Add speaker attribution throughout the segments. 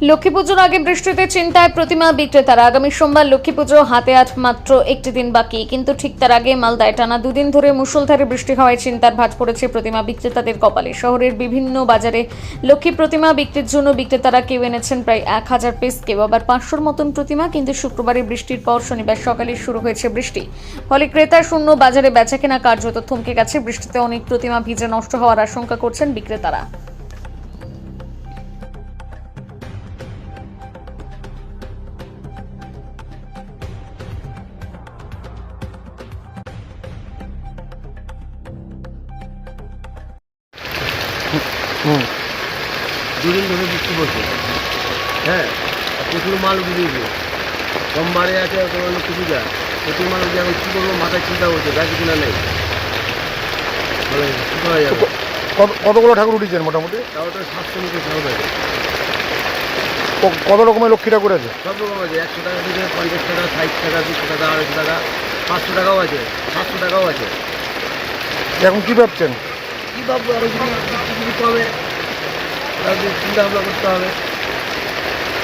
Speaker 1: লক্ষ্মী পুজোর আগে বৃষ্টিতে চিন্তায় প্রতিমা বিক্রেতারা। আগামী সোমবার লক্ষ্মী পুজো হাতে আজ মাত্র একটি দিন বাকি, কিন্তু ঠিক তার আগে মালদায় টানা দুদিন ধরে মুষলধারে বৃষ্টি হওয়ায় চিন্তার ভাঁজ পড়েছে প্রতিমা বিক্রেতাদের কপালে। শহরের বিভিন্ন বাজারে লক্ষ্মী প্রতিমা বিক্রির জন্য বিক্রেতারা কেউ এনেছেন প্রায় 1000 পিস, কেউ আবার 500-র মতন প্রতিমা। কিন্তু শুক্রবারে বৃষ্টির পর শনিবার সকালে শুরু হয়েছে বৃষ্টি, ফলে ক্রেতা শূন্য বাজারে বেচাকেনা কার্যত থমকে গেছে। বৃষ্টিতে অনেক প্রতিমা ভিজে নষ্ট হওয়ার আশঙ্কা করছেন বিক্রেতারা।
Speaker 2: দুদিন ধরে বৃষ্টি পড়ছে, হ্যাঁ, প্রচুর মাল উঠিয়েছে, সোমবারে আছে কোনো লক্ষ্মী পূজা, প্রচুর মাল উঠে এখন কী করবো মাথায় চিন্তা করছে, ব্যাগে কিনা নেই, মানে কী করা যাবে।
Speaker 3: কতগুলো ঠাকুর উঠেছেন মোটামুটি?
Speaker 2: তাও তো 700 মিটার ঠাকুর আছে।
Speaker 3: কত রকমের লক্ষ্মী ঠাকুর আছে?
Speaker 2: সব রকম আছে, 100 টাকা থেকে 50 টাকা, 60 টাকা, 200 টাকা, 250 টাকা, 500 টাকাও আছে, 700 টাকাও আছে।
Speaker 3: এখন কি ভাবছেন?
Speaker 2: কী ভাববো, আরও যদি কমে তাহলে চিন্তা ভাবনা করতে হবে।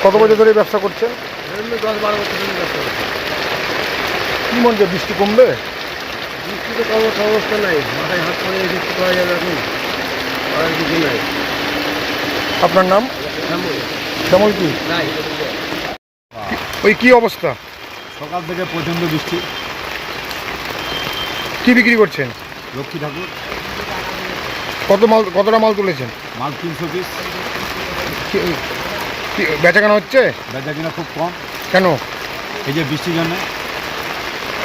Speaker 3: কত বছর ধরে ব্যবসা করছেন?
Speaker 2: 10-12 বছর ধরে ব্যবসা করছি।
Speaker 3: কি মনে হচ্ছে বৃষ্টি কমবে?
Speaker 2: বৃষ্টিতে কমার সমস্যা নাই, মাথায় হাত পড়ে বৃষ্টি করা যাবে এখন, করার কিছু নাই।
Speaker 3: আপনার নাম? শ্যামল কি?
Speaker 2: নাই,
Speaker 3: ওই কি অবস্থা?
Speaker 4: সকাল থেকে প্রচণ্ড বৃষ্টি।
Speaker 3: কি বিক্রি করছেন?
Speaker 4: লক্ষ্মী ঠাকুর।
Speaker 3: কতটা মাল তুলেছেন?
Speaker 4: মাল 300 পিস।
Speaker 3: কি বেচাকেনা হচ্ছে?
Speaker 4: বেচা কিনা খুব কম।
Speaker 3: কেন?
Speaker 4: এই যে বৃষ্টির জন্য।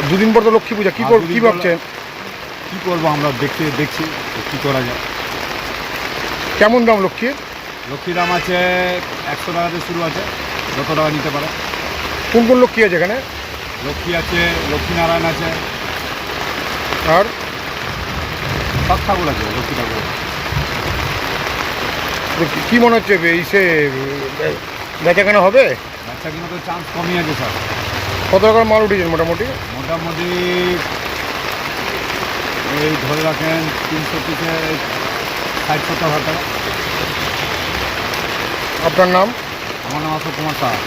Speaker 3: দুদিন পর তো লক্ষ্মী পূজা, কি ভাবছেন?
Speaker 4: কী করবো আমরা দেখছি কী করা যায়।
Speaker 3: কেমন দাম লক্ষ্মীর?
Speaker 4: লক্ষ্মীর দাম আছে 100 টাকাতে শুরু আছে, যত টাকা নিতে পারে।
Speaker 3: কোন কোন লক্ষ্মী আছে এখানে?
Speaker 4: লক্ষ্মী আছে, লক্ষ্মীনারায়ণ আছে,
Speaker 3: আর
Speaker 4: সব ঠাকুর আছে লক্ষ্মী ঠাকুর।
Speaker 3: কি মনে হচ্ছে বেচাকেনা হবে?
Speaker 4: বেচা কিনা তো চান্স কমই আছে স্যার।
Speaker 3: কত টাকার মাল উঠেছেন মোটামুটি?
Speaker 4: মোটামুটি এই ধরে রাখেন 300 পিসে 60-70 হাজার টাকা।
Speaker 3: আপনার নাম?
Speaker 4: আমার নাম অশোক কুমার সাহা।